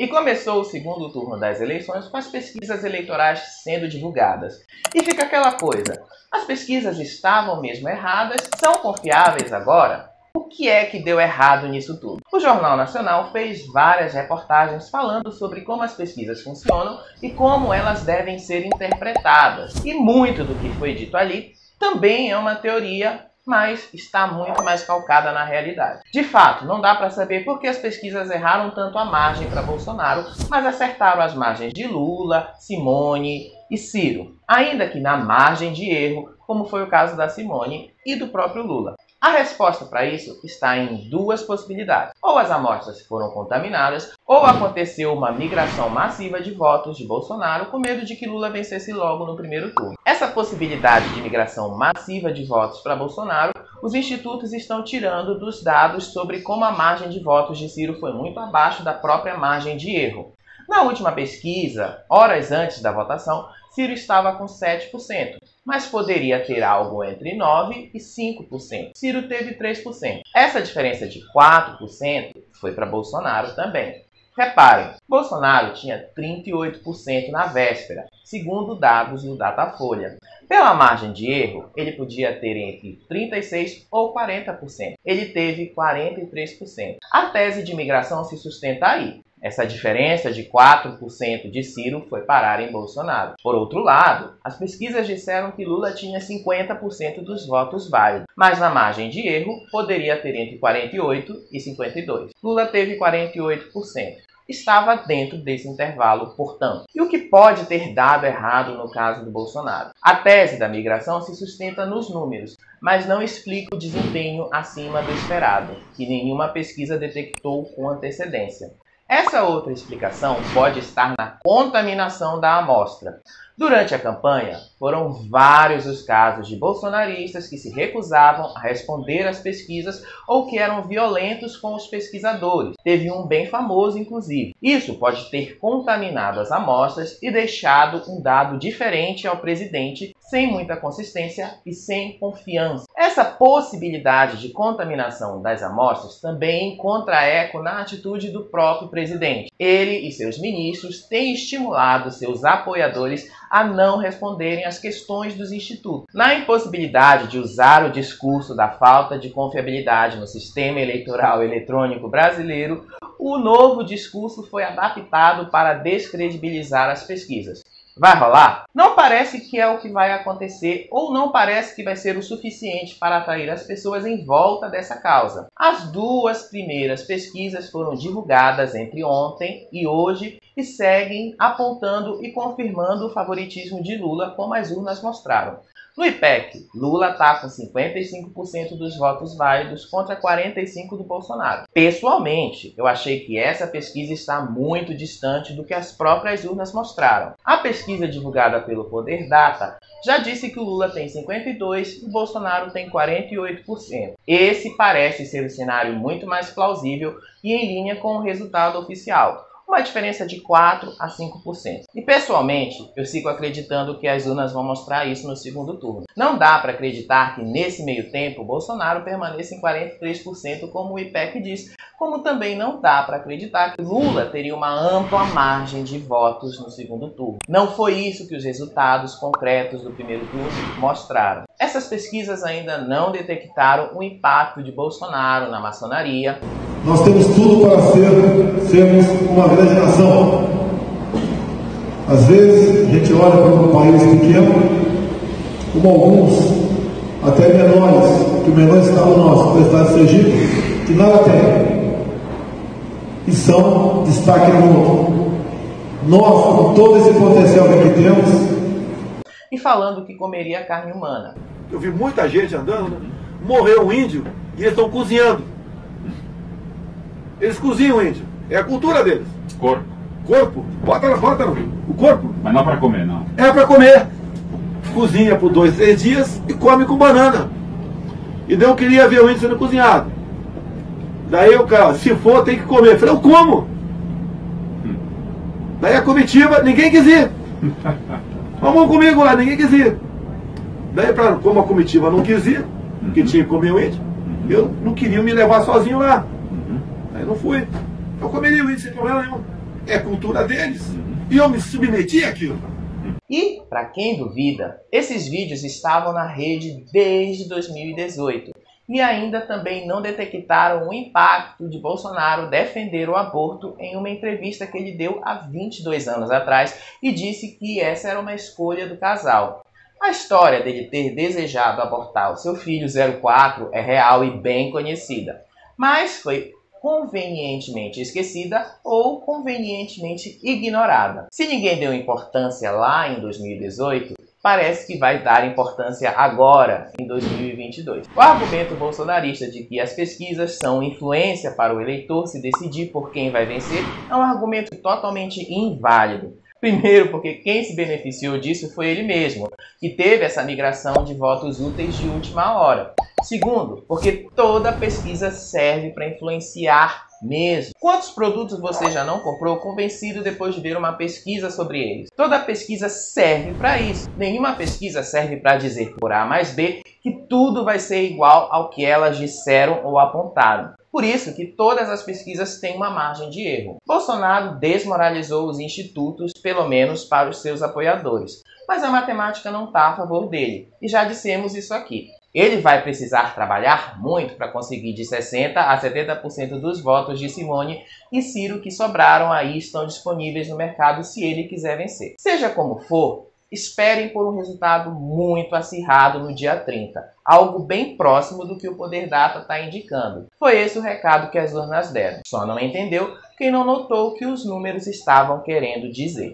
E começou o segundo turno das eleições com as pesquisas eleitorais sendo divulgadas. E fica aquela coisa, as pesquisas estavam mesmo erradas? São confiáveis agora? O que é que deu errado nisso tudo? O Jornal Nacional fez várias reportagens falando sobre como as pesquisas funcionam e como elas devem ser interpretadas. E muito do que foi dito ali também é uma teoria, mas está muito mais calcada na realidade. De fato, não dá para saber por que as pesquisas erraram tanto a margem para Bolsonaro, mas acertaram as margens de Lula, Simone e Ciro. Ainda que na margem de erro, como foi o caso da Simone e do próprio Lula. A resposta para isso está em duas possibilidades. Ou as amostras foram contaminadas, ou aconteceu uma migração massiva de votos de Bolsonaro com medo de que Lula vencesse logo no primeiro turno. Essa possibilidade de migração massiva de votos para Bolsonaro, os institutos estão tirando dos dados sobre como a margem de votos de Ciro foi muito abaixo da própria margem de erro. Na última pesquisa, horas antes da votação, Ciro estava com 7%, mas poderia ter algo entre 9% e 5%. Ciro teve 3%. Essa diferença de 4% foi para Bolsonaro também. Reparem, Bolsonaro tinha 38% na véspera, segundo dados do Datafolha. Pela margem de erro, ele podia ter entre 36% ou 40%. Ele teve 43%. A tese de imigração se sustenta aí. Essa diferença de 4% de Ciro foi parar em Bolsonaro. Por outro lado, as pesquisas disseram que Lula tinha 50% dos votos válidos, mas na margem de erro poderia ter entre 48% e 52%. Lula teve 48%. Estava dentro desse intervalo, portanto. E o que pode ter dado errado no caso do Bolsonaro? A tese da migração se sustenta nos números, mas não explica o desempenho acima do esperado, que nenhuma pesquisa detectou com antecedência. Essa outra explicação pode estar na contaminação da amostra. Durante a campanha, foram vários os casos de bolsonaristas que se recusavam a responder às pesquisas ou que eram violentos com os pesquisadores. Teve um bem famoso, inclusive. Isso pode ter contaminado as amostras e deixado um dado diferente ao presidente, sem muita consistência e sem confiança. Essa possibilidade de contaminação das amostras também encontra eco na atitude do próprio presidente. Ele e seus ministros têm estimulado seus apoiadores a não responderem às questões dos institutos. Na impossibilidade de usar o discurso da falta de confiabilidade no sistema eleitoral eletrônico brasileiro, o novo discurso foi adaptado para descredibilizar as pesquisas. Vai rolar? Não parece que é o que vai acontecer, ou não parece que vai ser o suficiente para atrair as pessoas em volta dessa causa. As duas primeiras pesquisas foram divulgadas entre ontem e hoje e seguem apontando e confirmando o favoritismo de Lula, como as urnas mostraram. No IPEC, Lula está com 55% dos votos válidos contra 45% do Bolsonaro. Pessoalmente, eu achei que essa pesquisa está muito distante do que as próprias urnas mostraram. A pesquisa divulgada pelo Poder Data já disse que o Lula tem 52% e o Bolsonaro tem 48%. Esse parece ser um cenário muito mais plausível e em linha com o resultado oficial. Uma diferença de 4% a 5%. E pessoalmente, eu sigo acreditando que as urnas vão mostrar isso no segundo turno. Não dá para acreditar que nesse meio tempo Bolsonaro permaneça em 43%, como o IPEC diz, como também não dá para acreditar que Lula teria uma ampla margem de votos no segundo turno. Não foi isso que os resultados concretos do primeiro turno mostraram. Essas pesquisas ainda não detectaram o impacto de Bolsonaro na maçonaria. Nós temos tudo para sermos uma grande nação. Às vezes a gente olha para um país pequeno, como alguns, até menores, que o menor estado nosso, o estado de Sergipe, que nada tem, e são destaque no mundo. Nós, com todo esse potencial que aqui temos. E falando que comeria carne humana. Eu vi muita gente andando, morreu um índio e eles estão cozinhando. Eles cozinham o índio. É a cultura deles. Corpo. Corpo? Bota o corpo. Mas não para comer, não. É para comer. Cozinha por 2, 3 dias e come com banana. E daí eu queria ver o índio sendo cozinhado. Daí o cara, se for, tem que comer. Eu falei, eu como. Daí a comitiva, ninguém quis ir. Vamos comigo lá, ninguém quis ir. Daí, como a comitiva não quis ir, que tinha que comer o índio, eu não queria me levar sozinho lá. Aí não fui. Eu comeria o índio sem problema nenhum. É cultura deles. E eu me submeti àquilo. E, para quem duvida, esses vídeos estavam na rede desde 2018 e ainda também não detectaram o impacto de Bolsonaro defender o aborto em uma entrevista que ele deu há 22 anos atrás e disse que essa era uma escolha do casal. A história dele ter desejado abortar o seu filho 04 é real e bem conhecida, mas foi convenientemente esquecida ou convenientemente ignorada. Se ninguém deu importância lá em 2018, parece que vai dar importância agora, em 2022. O argumento bolsonarista de que as pesquisas são influência para o eleitor se decidir por quem vai vencer é um argumento totalmente inválido. Primeiro, porque quem se beneficiou disso foi ele mesmo, que teve essa migração de votos úteis de última hora. Segundo, porque toda pesquisa serve para influenciar mesmo. Quantos produtos você já não comprou convencido depois de ver uma pesquisa sobre eles? Toda pesquisa serve para isso. Nenhuma pesquisa serve para dizer por A mais B que tudo vai ser igual ao que elas disseram ou apontaram. Por isso que todas as pesquisas têm uma margem de erro. Bolsonaro desmoralizou os institutos, pelo menos para os seus apoiadores. Mas a matemática não está a favor dele. E já dissemos isso aqui. Ele vai precisar trabalhar muito para conseguir de 60% a 70% dos votos de Simone e Ciro que sobraram aí estão disponíveis no mercado se ele quiser vencer. Seja como for, esperem por um resultado muito acirrado no dia 30, algo bem próximo do que o Poder Data está indicando. Foi esse o recado que as urnas deram. Só não entendeu quem não notou o que os números estavam querendo dizer.